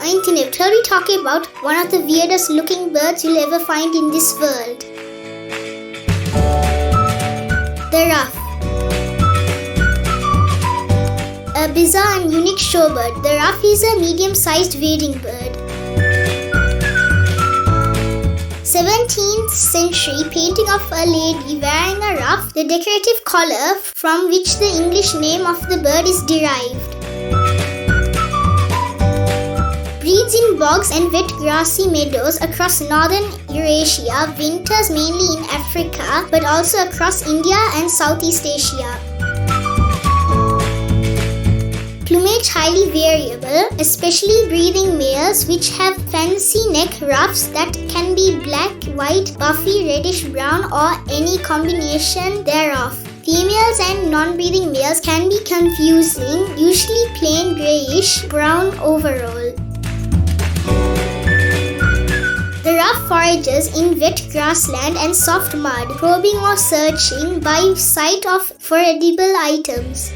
I'm Thinev. Today we talk about one of the weirdest looking birds you'll ever find in this world. The Ruff. A bizarre and unique shorebird, the Ruff is a medium-sized wading bird. 17th century painting of a lady wearing a ruff, the decorative collar from which the English name of the bird is derived. Breeds in bogs and wet grassy meadows across northern Eurasia, winters mainly in Africa, but also across India and Southeast Asia. Plumage highly variable, especially breeding males which have fancy neck ruffs that can be black, white, buffy, reddish brown or any combination thereof. Females and non-breeding males can be confusing, usually plain greyish brown overall. The ruff forages in wet grassland and soft mud, probing or searching by sight for edible items.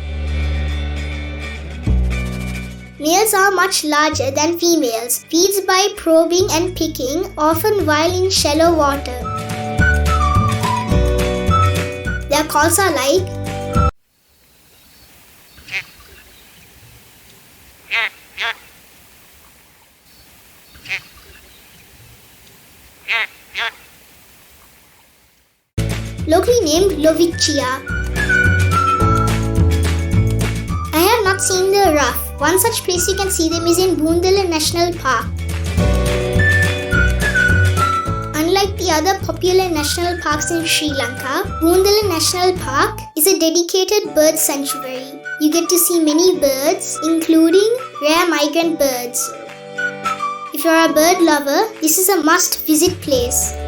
Males are much larger than females, feeds by probing and picking, often while in shallow water. Their calls are like locally named Lovichchiya. I have not seen the ruff. One such place you can see them is in Boondala National Park. Unlike the other popular national parks in Sri Lanka, Boondala National Park is a dedicated bird sanctuary. You get to see many birds, including rare migrant birds. If you're a bird lover, this is a must-visit place.